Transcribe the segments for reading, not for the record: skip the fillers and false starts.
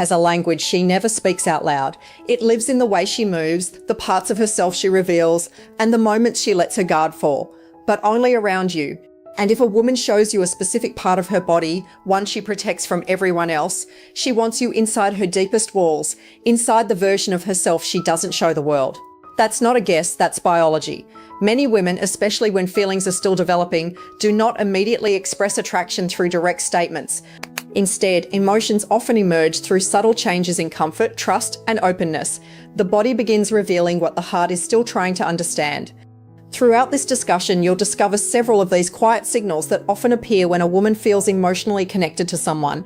has a language she never speaks out loud. It lives in the way she moves, the parts of herself she reveals, and the moments she lets her guard fall, but only around you. And if a woman shows you a specific part of her body, one she protects from everyone else, she wants you inside her deepest walls, inside the version of herself she doesn't show the world. That's not a guess, that's biology. Many women, especially when feelings are still developing, do not immediately express attraction through direct statements. Instead, emotions often emerge through subtle changes in comfort, trust, and openness. The body begins revealing what the heart is still trying to understand. Throughout this discussion, you'll discover several of these quiet signals that often appear when a woman feels emotionally connected to someone.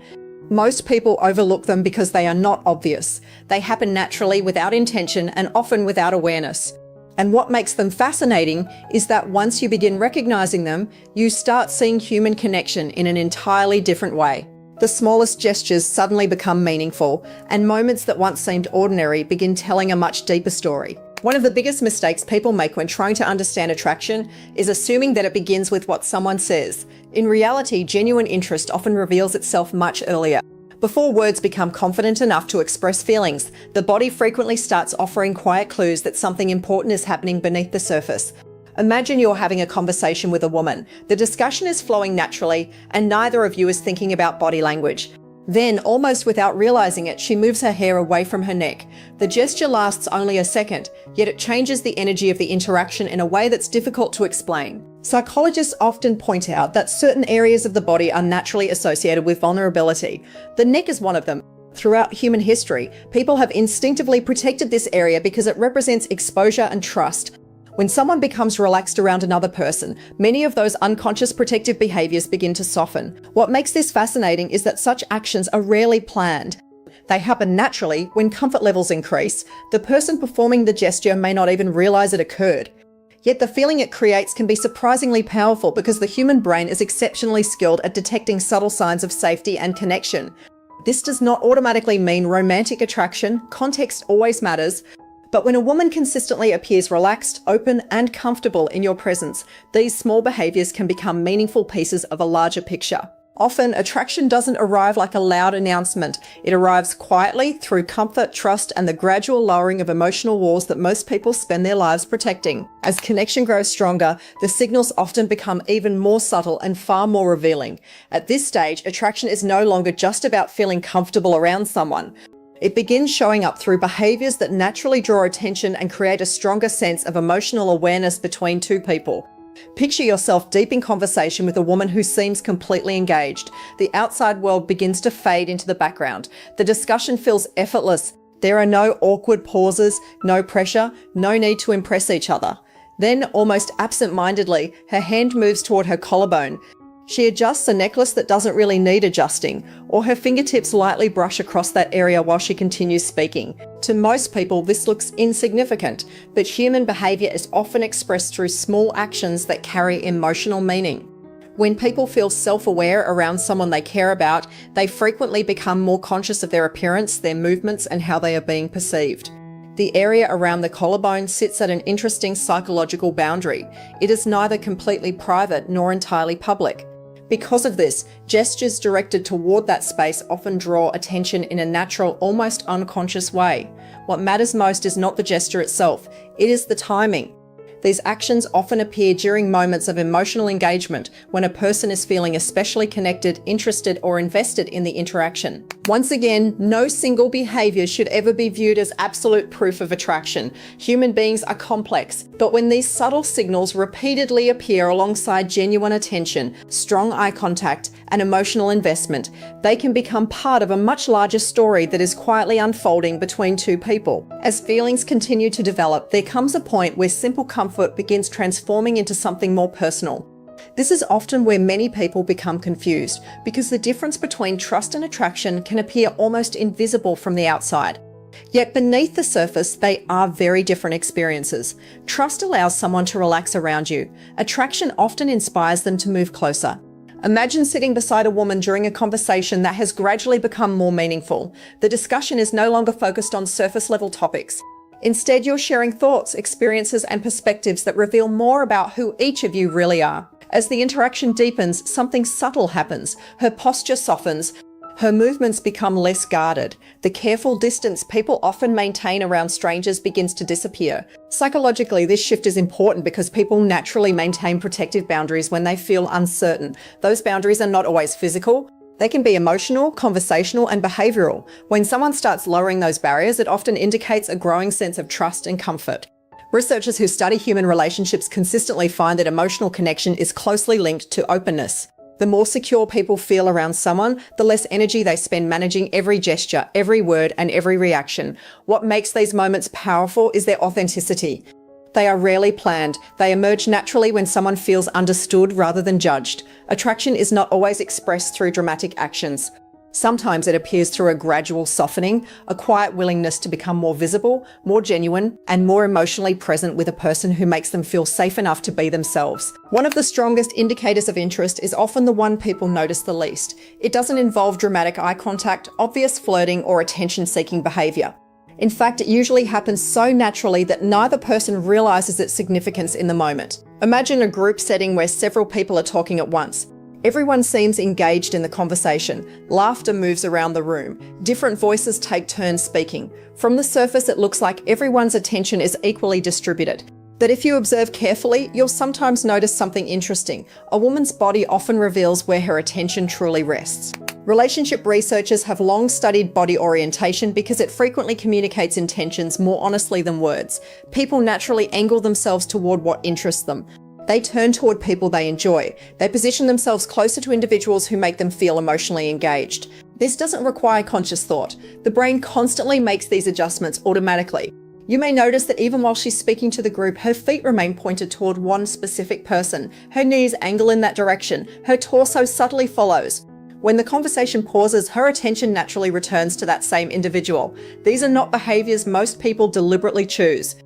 Most people overlook them because they are not obvious. They happen naturally, without intention, and often without awareness. And what makes them fascinating is that once you begin recognizing them, you start seeing human connection in an entirely different way. The smallest gestures suddenly become meaningful, and moments that once seemed ordinary begin telling a much deeper story. One of the biggest mistakes people make when trying to understand attraction is assuming that it begins with what someone says. In reality, genuine interest often reveals itself much earlier. Before words become confident enough to express feelings, the body frequently starts offering quiet clues that something important is happening beneath the surface. Imagine you're having a conversation with a woman. The discussion is flowing naturally, and neither of you is thinking about body language. Then, almost without realizing it, she moves her hair away from her neck. The gesture lasts only a second, yet it changes the energy of the interaction in a way that's difficult to explain. Psychologists often point out that certain areas of the body are naturally associated with vulnerability. The neck is one of them. Throughout human history, people have instinctively protected this area because it represents exposure and trust. When someone becomes relaxed around another person, many of those unconscious protective behaviors begin to soften. What makes this fascinating is that such actions are rarely planned. They happen naturally when comfort levels increase. The person performing the gesture may not even realize it occurred. Yet the feeling it creates can be surprisingly powerful because the human brain is exceptionally skilled at detecting subtle signs of safety and connection. This does not automatically mean romantic attraction. Context always matters. But when a woman consistently appears relaxed, open, and comfortable in your presence, these small behaviors can become meaningful pieces of a larger picture. Often, attraction doesn't arrive like a loud announcement. It arrives quietly through comfort, trust, and the gradual lowering of emotional walls that most people spend their lives protecting. As connection grows stronger, the signals often become even more subtle and far more revealing. At this stage, attraction is no longer just about feeling comfortable around someone. It begins showing up through behaviors that naturally draw attention and create a stronger sense of emotional awareness between two people. Picture yourself deep in conversation with a woman who seems completely engaged. The outside world begins to fade into the background. The discussion feels effortless. There are no awkward pauses, no pressure, no need to impress each other. Then, almost absent-mindedly, her hand moves toward her collarbone. She adjusts a necklace that doesn't really need adjusting, or her fingertips lightly brush across that area while she continues speaking. To most people, this looks insignificant, but human behavior is often expressed through small actions that carry emotional meaning. When people feel self-aware around someone they care about, they frequently become more conscious of their appearance, their movements, and how they are being perceived. The area around the collarbone sits at an interesting psychological boundary. It is neither completely private nor entirely public. Because of this, gestures directed toward that space often draw attention in a natural, almost unconscious way. What matters most is not the gesture itself, it is the timing. These actions often appear during moments of emotional engagement when a person is feeling especially connected, interested, or invested in the interaction. Once again, no single behavior should ever be viewed as absolute proof of attraction. Human beings are complex, but when these subtle signals repeatedly appear alongside genuine attention, strong eye contact, and emotional investment, they can become part of a much larger story that is quietly unfolding between two people. As feelings continue to develop, there comes a point where simple comfort begins transforming into something more personal. This is often where many people become confused, because the difference between trust and attraction can appear almost invisible from the outside. Yet beneath the surface, they are very different experiences. Trust allows someone to relax around you. Attraction often inspires them to move closer. Imagine sitting beside a woman during a conversation that has gradually become more meaningful. The discussion is no longer focused on surface-level topics. Instead, you're sharing thoughts, experiences, and perspectives that reveal more about who each of you really are. As the interaction deepens, something subtle happens. Her posture softens, Her movements become less guarded. The careful distance people often maintain around strangers begins to disappear. Psychologically, this shift is important because people naturally maintain protective boundaries when they feel uncertain. Those boundaries are not always physical. They can be emotional, conversational, and behavioral. When someone starts lowering those barriers, it often indicates a growing sense of trust and comfort. Researchers who study human relationships consistently find that emotional connection is closely linked to openness. The more secure people feel around someone, the less energy they spend managing every gesture, every word, and every reaction. What makes these moments powerful is their authenticity. They are rarely planned. They emerge naturally when someone feels understood rather than judged. Attraction is not always expressed through dramatic actions. Sometimes it appears through a gradual softening, a quiet willingness to become more visible, more genuine, and more emotionally present with a person who makes them feel safe enough to be themselves. One of the strongest indicators of interest is often the one people notice the least. It doesn't involve dramatic eye contact, obvious flirting, or attention-seeking behavior. In fact, it usually happens so naturally that neither person realizes its significance in the moment. Imagine a group setting where several people are talking at once. Everyone seems engaged in the conversation. Laughter moves around the room. Different voices take turns speaking. From the surface, it looks like everyone's attention is equally distributed. But if you observe carefully, you'll sometimes notice something interesting. A woman's body often reveals where her attention truly rests. Relationship researchers have long studied body orientation because it frequently communicates intentions more honestly than words. People naturally angle themselves toward what interests them. They turn toward people they enjoy. They position themselves closer to individuals who make them feel emotionally engaged. This doesn't require conscious thought. The brain constantly makes these adjustments automatically. You may notice that even while she's speaking to the group, her feet remain pointed toward one specific person. Her knees angle in that direction. Her torso subtly follows. When the conversation pauses, her attention naturally returns to that same individual. These are not behaviors most people deliberately choose.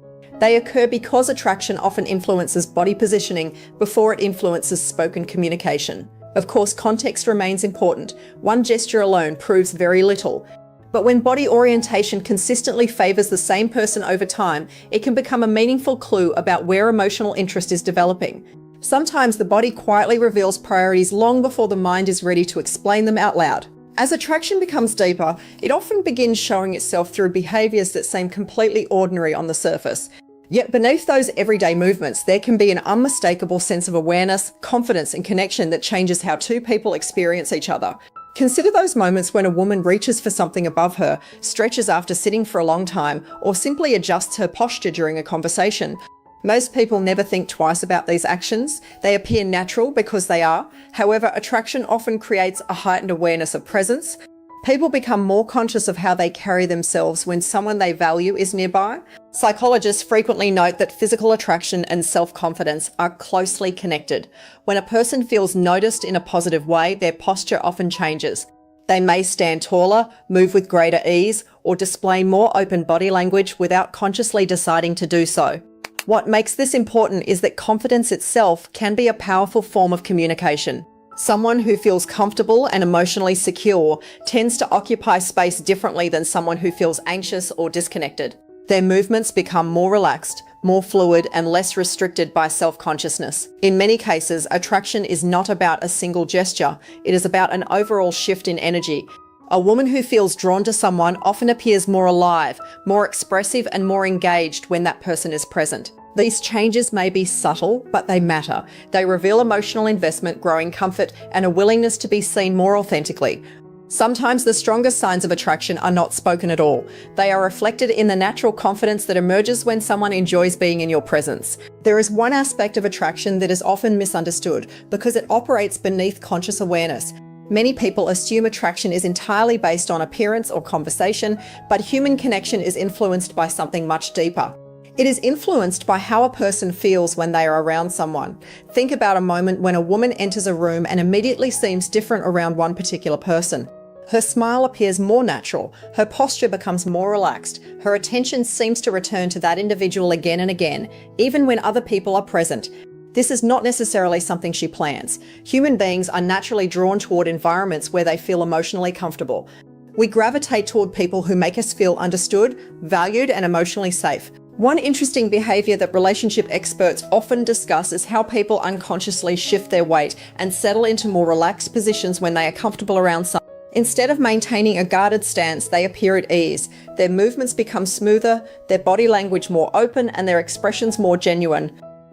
They occur because attraction often influences body positioning before it influences spoken communication. Of course, context remains important. One gesture alone proves very little. But when body orientation consistently favors the same person over time, it can become a meaningful clue about where emotional interest is developing. Sometimes the body quietly reveals priorities long before the mind is ready to explain them out loud. As attraction becomes deeper, it often begins showing itself through behaviors that seem completely ordinary on the surface. Yet beneath those everyday movements, there can be an unmistakable sense of awareness, confidence, and connection that changes how two people experience each other. Consider those moments when a woman reaches for something above her, stretches after sitting for a long time, or simply adjusts her posture during a conversation. Most people never think twice about these actions. They appear natural because they are. However, attraction often creates a heightened awareness of presence. People become more conscious of how they carry themselves when someone they value is nearby. Psychologists frequently note that physical attraction and self-confidence are closely connected. When a person feels noticed in a positive way, their posture often changes. They may stand taller, move with greater ease, or display more open body language without consciously deciding to do so. What makes this important is that confidence itself can be a powerful form of communication. Someone who feels comfortable and emotionally secure tends to occupy space differently than someone who feels anxious or disconnected. Their movements become more relaxed, more fluid, and less restricted by self-consciousness. In many cases, attraction is not about a single gesture. It is about an overall shift in energy. A woman who feels drawn to someone often appears more alive, more expressive, and more engaged when that person is present. These changes may be subtle, but they matter. They reveal emotional investment, growing comfort, and a willingness to be seen more authentically. Sometimes the strongest signs of attraction are not spoken at all. They are reflected in the natural confidence that emerges when someone enjoys being in your presence. There is one aspect of attraction that is often misunderstood because it operates beneath conscious awareness. Many people assume attraction is entirely based on appearance or conversation, but human connection is influenced by something much deeper. It is influenced by how a person feels when they are around someone. Think about a moment when a woman enters a room and immediately seems different around one particular person. Her smile appears more natural, her posture becomes more relaxed, her attention seems to return to that individual again and again, even when other people are present. This is not necessarily something she plans. Human beings are naturally drawn toward environments where they feel emotionally comfortable. We gravitate toward people who make us feel understood, valued, and emotionally safe. One interesting behavior that relationship experts often discuss is how people unconsciously shift their weight and settle into more relaxed positions when they are comfortable around someone. Instead of maintaining a guarded stance, they appear at ease. Their movements become smoother, their body language more open, and their expressions more genuine.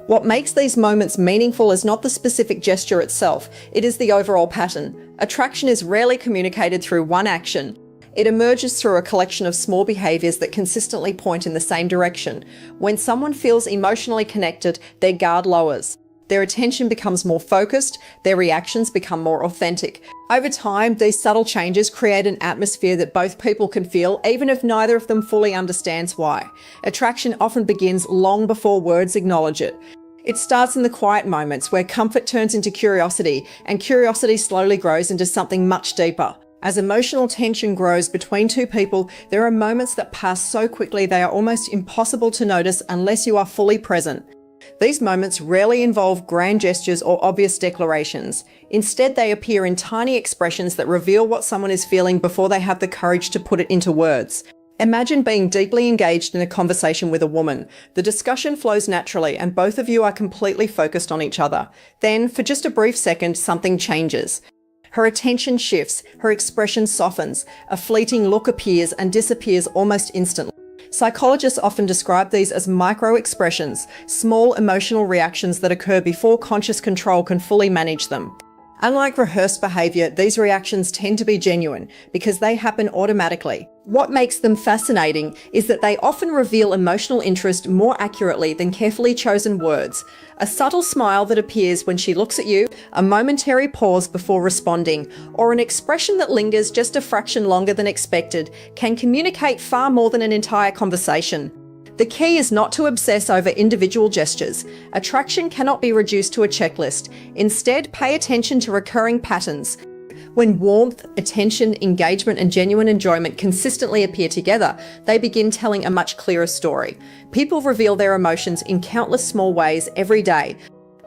What makes these moments meaningful is not the specific gesture itself, it is the overall pattern. Attraction is rarely communicated through one action. It emerges through a collection of small behaviours that consistently point in the same direction. When someone feels emotionally connected, their guard lowers. Their attention becomes more focused, their reactions become more authentic. Over time, these subtle changes create an atmosphere that both people can feel, even if neither of them fully understands why. Attraction often begins long before words acknowledge it. It starts in the quiet moments where comfort turns into curiosity, and curiosity slowly grows into something much deeper. As emotional tension grows between two people, there are moments that pass so quickly they are almost impossible to notice unless you are fully present. These moments rarely involve grand gestures or obvious declarations. Instead, they appear in tiny expressions that reveal what someone is feeling before they have the courage to put it into words. Imagine being deeply engaged in a conversation with a woman. The discussion flows naturally and both of you are completely focused on each other. Then, for just a brief second, something changes. Her attention shifts, her expression softens, a fleeting look appears and disappears almost instantly. Psychologists often describe these as micro-expressions, small emotional reactions that occur before conscious control can fully manage them. Unlike rehearsed behaviour, these reactions tend to be genuine because they happen automatically. What makes them fascinating is that they often reveal emotional interest more accurately than carefully chosen words. A subtle smile that appears when she looks at you, a momentary pause before responding, or an expression that lingers just a fraction longer than expected can communicate far more than an entire conversation. The key is not to obsess over individual gestures. Attraction cannot be reduced to a checklist. Instead, pay attention to recurring patterns. When warmth, attention, engagement, and genuine enjoyment consistently appear together, they begin telling a much clearer story. People reveal their emotions in countless small ways every day.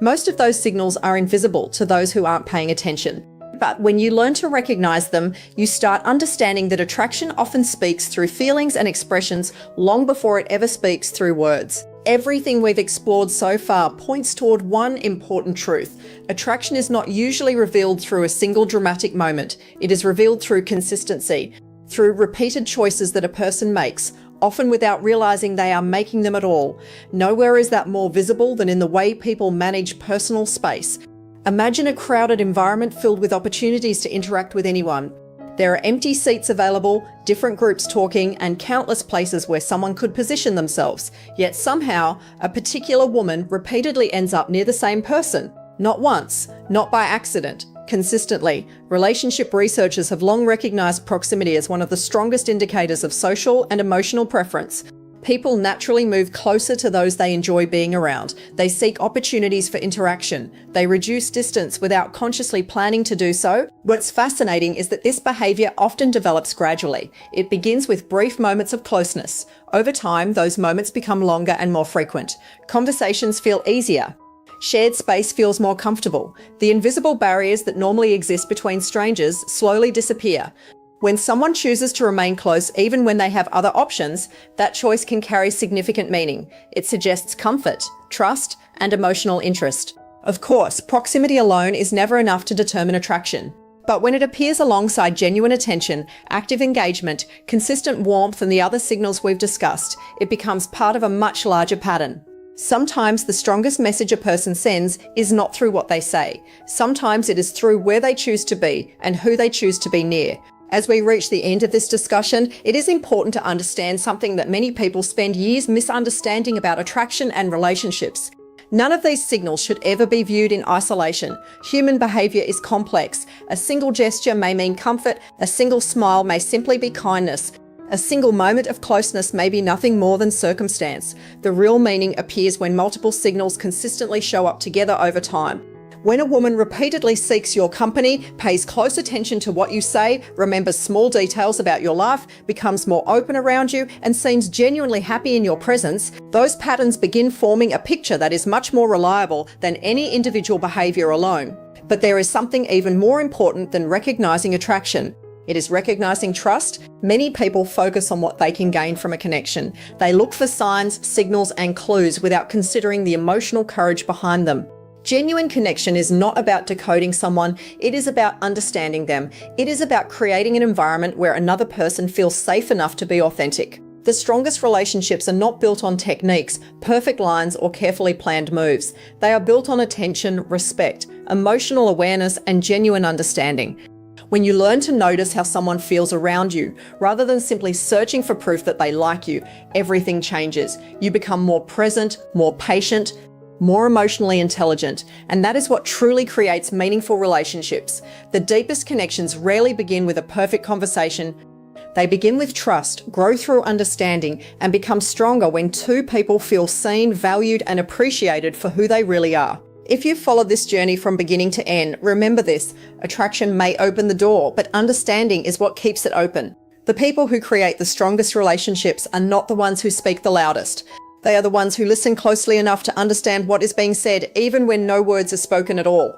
Most of those signals are invisible to those who aren't paying attention. But when you learn to recognize them, you start understanding that attraction often speaks through feelings and expressions long before it ever speaks through words. Everything we've explored so far points toward one important truth. Attraction is not usually revealed through a single dramatic moment. It is revealed through consistency, through repeated choices that a person makes, often without realizing they are making them at all. Nowhere is that more visible than in the way people manage personal space. Imagine a crowded environment filled with opportunities to interact with anyone. There are empty seats available, different groups talking, and countless places where someone could position themselves. Yet somehow, a particular woman repeatedly ends up near the same person. Not once, not by accident, consistently. Relationship researchers have long recognized proximity as one of the strongest indicators of social and emotional preference. People naturally move closer to those they enjoy being around. They seek opportunities for interaction. They reduce distance without consciously planning to do so. What's fascinating is that this behaviour often develops gradually. It begins with brief moments of closeness. Over time, those moments become longer and more frequent. Conversations feel easier. Shared space feels more comfortable. The invisible barriers that normally exist between strangers slowly disappear. When someone chooses to remain close even when they have other options, that choice can carry significant meaning. It suggests comfort, trust, and emotional interest. Of course, proximity alone is never enough to determine attraction. But when it appears alongside genuine attention, active engagement, consistent warmth, and the other signals we've discussed, it becomes part of a much larger pattern. Sometimes the strongest message a person sends is not through what they say. Sometimes it is through where they choose to be and who they choose to be near. As we reach the end of this discussion, it is important to understand something that many people spend years misunderstanding about attraction and relationships. None of these signals should ever be viewed in isolation. Human behaviour is complex. A single gesture may mean comfort, a single smile may simply be kindness. A single moment of closeness may be nothing more than circumstance. The real meaning appears when multiple signals consistently show up together over time. When a woman repeatedly seeks your company, pays close attention to what you say, remembers small details about your life, becomes more open around you, and seems genuinely happy in your presence, those patterns begin forming a picture that is much more reliable than any individual behaviour alone. But there is something even more important than recognising attraction. It is recognising trust. Many people focus on what they can gain from a connection. They look for signs, signals, and clues without considering the emotional courage behind them. Genuine connection is not about decoding someone, it is about understanding them. It is about creating an environment where another person feels safe enough to be authentic. The strongest relationships are not built on techniques, perfect lines, or carefully planned moves. They are built on attention, respect, emotional awareness, and genuine understanding. When you learn to notice how someone feels around you, rather than simply searching for proof that they like you, everything changes. You become more present, more patient, more emotionally intelligent, and that is what truly creates meaningful relationships. The deepest connections rarely begin with a perfect conversation. They begin with trust, grow through understanding, and become stronger when two people feel seen, valued, and appreciated for who they really are. If you've followed this journey from beginning to end, remember this: attraction may open the door, but understanding is what keeps it open. The people who create the strongest relationships are not the ones who speak the loudest. They are the ones who listen closely enough to understand what is being said, even when no words are spoken at all.